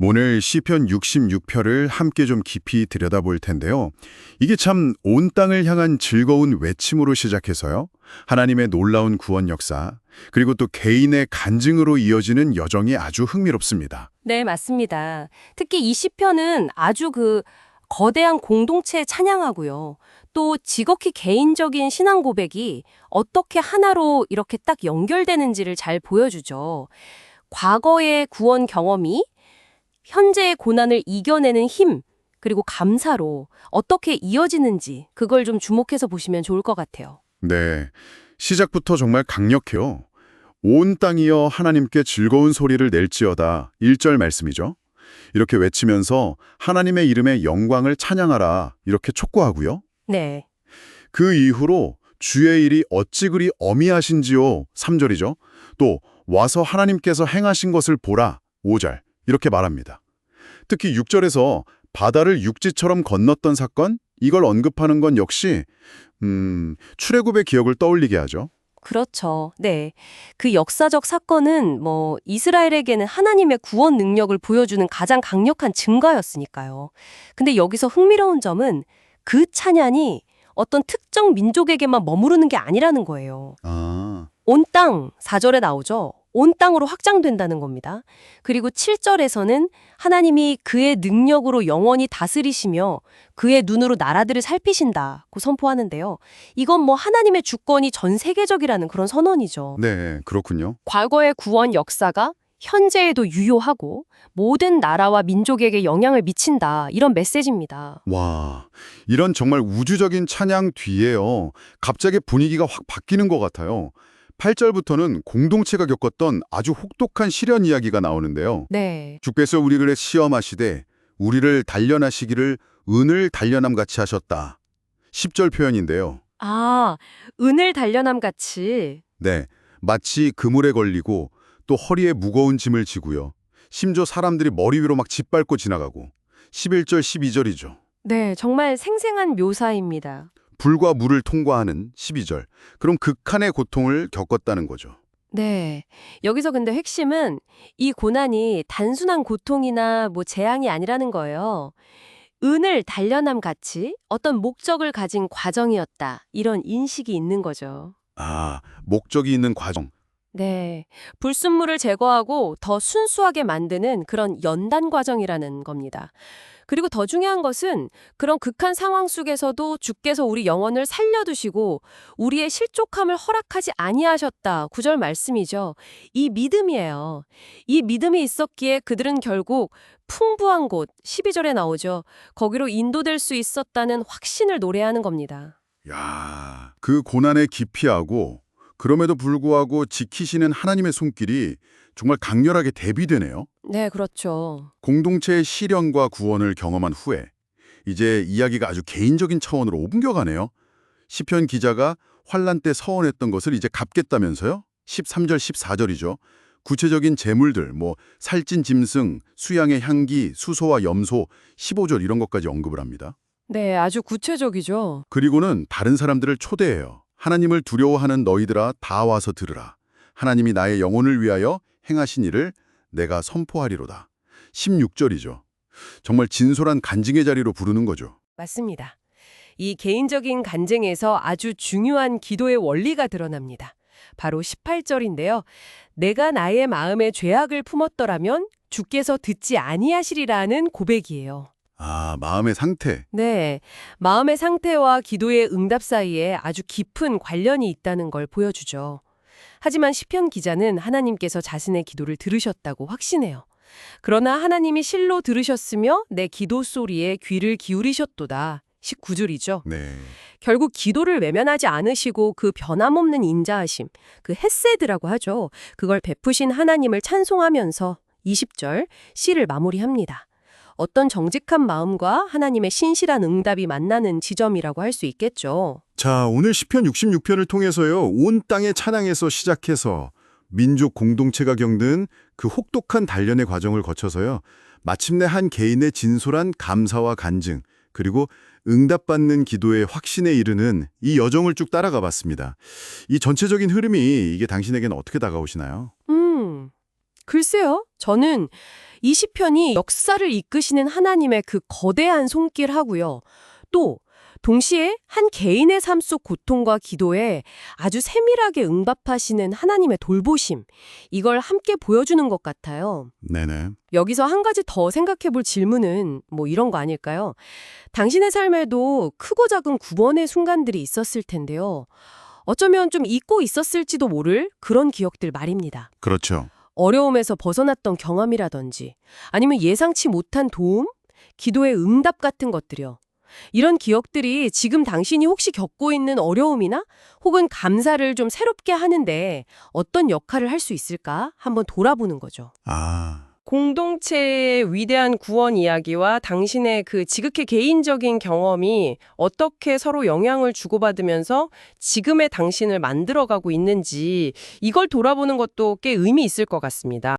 오늘 시편 66편을 함께 좀 깊이 들여다볼 텐데요. 이게 참 온 땅을 향한 즐거운 외침으로 시작해서요. 하나님의 놀라운 구원 역사, 그리고 또 개인의 간증으로 이어지는 여정이 아주 흥미롭습니다. 네, 맞습니다. 특히 이 시편은 아주 거대한 공동체에 찬양하고요. 또 지극히 개인적인 신앙 고백이 어떻게 하나로 이렇게 딱 연결되는지를 잘 보여주죠. 과거의 구원 경험이 현재의 고난을 이겨내는 힘, 그리고 감사로 어떻게 이어지는지 그걸 좀 주목해서 보시면 좋을 것 같아요. 네, 시작부터 정말 강력해요. 온 땅이여 하나님께 즐거운 소리를 낼지어다 1절 말씀이죠. 이렇게 외치면서 하나님의 이름의 영광을 찬양하라 이렇게 촉구하고요. 네. 그 이후로 주의 일이 어찌 그리 어미하신지요 3절이죠. 또 와서 하나님께서 행하신 것을 보라 5절 이렇게 말합니다. 특히 6절에서 바다를 육지처럼 건넜던 사건 이걸 언급하는 건 역시 출애굽의 기억을 떠올리게 하죠. 그렇죠. 네. 그 역사적 사건은 이스라엘에게는 하나님의 구원 능력을 보여주는 가장 강력한 증거였으니까요. 근데 여기서 흥미로운 점은 그 찬양이 어떤 특정 민족에게만 머무르는 게 아니라는 거예요. 온 땅, 4절에 나오죠. 온 땅으로 확장된다는 겁니다. 그리고 7절에서는 하나님이 그의 능력으로 영원히 다스리시며 그의 눈으로 나라들을 살피신다고 선포하는데요. 이건 하나님의 주권이 전 세계적이라는 그런 선언이죠. 네, 그렇군요. 과거의 구원 역사가 현재에도 유효하고 모든 나라와 민족에게 영향을 미친다. 이런 메시지입니다. 와, 이런 정말 우주적인 찬양 뒤에요. 갑자기 분위기가 확 바뀌는 것 같아요. 8절부터는 공동체가 겪었던 아주 혹독한 시련 이야기가 나오는데요. 네. 주께서 우리를 시험하시되 우리를 단련하시기를 은을 단련함같이 하셨다. 10절 표현인데요. 아, 은을 단련함 같이. 네, 마치 그물에 걸리고 또 허리에 무거운 짐을 지고요. 심지어 사람들이 머리 위로 막 짓밟고 지나가고 11절, 12절이죠. 네, 정말 생생한 묘사입니다. 불과 물을 통과하는 12절. 그럼 극한의 고통을 겪었다는 거죠. 네. 여기서 근데 핵심은 이 고난이 단순한 고통이나 재앙이 아니라는 거예요. 은을 단련함 같이 어떤 목적을 가진 과정이었다. 이런 인식이 있는 거죠. 아, 목적이 있는 과정. 네. 불순물을 제거하고 더 순수하게 만드는 그런 연단 과정이라는 겁니다. 그리고 더 중요한 것은 그런 극한 상황 속에서도 주께서 우리 영혼을 살려두시고 우리의 실족함을 허락하지 아니하셨다. 9절 말씀이죠. 이 믿음이에요. 이 믿음이 있었기에 그들은 결국 풍부한 곳, 12절에 나오죠. 거기로 인도될 수 있었다는 확신을 노래하는 겁니다. 야, 그 고난의 기피하고 그럼에도 불구하고 지키시는 하나님의 손길이 정말 강렬하게 대비되네요. 네, 그렇죠. 공동체의 시련과 구원을 경험한 후에 이제 이야기가 아주 개인적인 차원으로 옮겨가네요. 시편 기자가 환난 때 서원했던 것을 이제 갚겠다면서요? 13절, 14절이죠. 구체적인 제물들, 살찐 짐승, 수양의 향기, 수소와 염소, 15절 이런 것까지 언급을 합니다. 네, 아주 구체적이죠. 그리고는 다른 사람들을 초대해요. 하나님을 두려워하는 너희들아 다 와서 들으라. 하나님이 나의 영혼을 위하여 행하신 일을 내가 선포하리로다. 16절이죠. 정말 진솔한 간증의 자리로 부르는 거죠. 맞습니다. 이 개인적인 간증에서 아주 중요한 기도의 원리가 드러납니다. 바로 18절인데요. 내가 나의 마음에 죄악을 품었더라면 주께서 듣지 아니하시리라는 고백이에요. 아, 마음의 상태. 네, 마음의 상태와 기도의 응답 사이에 아주 깊은 관련이 있다는 걸 보여주죠. 하지만 시편 기자는 하나님께서 자신의 기도를 들으셨다고 확신해요. 그러나 하나님이 실로 들으셨으며 내 기도 소리에 귀를 기울이셨도다. 19절이죠. 네. 결국 기도를 외면하지 않으시고 그 변함없는 인자하심, 그 헤세드라고 하죠. 그걸 베푸신 하나님을 찬송하면서 20절 시를 마무리합니다. 어떤 정직한 마음과 하나님의 신실한 응답이 만나는 지점이라고 할 수 있겠죠. 자, 오늘 시편 66편을 통해서요. 온 땅의 찬양에서 시작해서 민족 공동체가 겪는 그 혹독한 단련의 과정을 거쳐서요. 마침내 한 개인의 진솔한 감사와 간증, 그리고 응답받는 기도의 확신에 이르는 이 여정을 쭉 따라가 봤습니다. 이 전체적인 흐름이 이게 당신에게는 어떻게 다가오시나요? 글쎄요. 저는 이 시편이 역사를 이끄시는 하나님의 그 거대한 손길하고요. 또 동시에 한 개인의 삶 속 고통과 기도에 아주 세밀하게 응답하시는 하나님의 돌보심, 이걸 함께 보여주는 것 같아요. 네네. 여기서 한 가지 더 생각해 볼 질문은 뭐 이런 거 아닐까요? 당신의 삶에도 크고 작은 구원의 순간들이 있었을 텐데요. 어쩌면 좀 잊고 있었을지도 모를 그런 기억들 말입니다. 그렇죠. 어려움에서 벗어났던 경험이라든지 아니면 예상치 못한 도움, 기도의 응답 같은 것들이요. 이런 기억들이 지금 당신이 혹시 겪고 있는 어려움이나 혹은 감사를 좀 새롭게 하는데 어떤 역할을 할 수 있을까 한번 돌아보는 거죠. 아, 공동체의 위대한 구원 이야기와 당신의 그 지극히 개인적인 경험이 어떻게 서로 영향을 주고받으면서 지금의 당신을 만들어가고 있는지 이걸 돌아보는 것도 꽤 의미 있을 것 같습니다.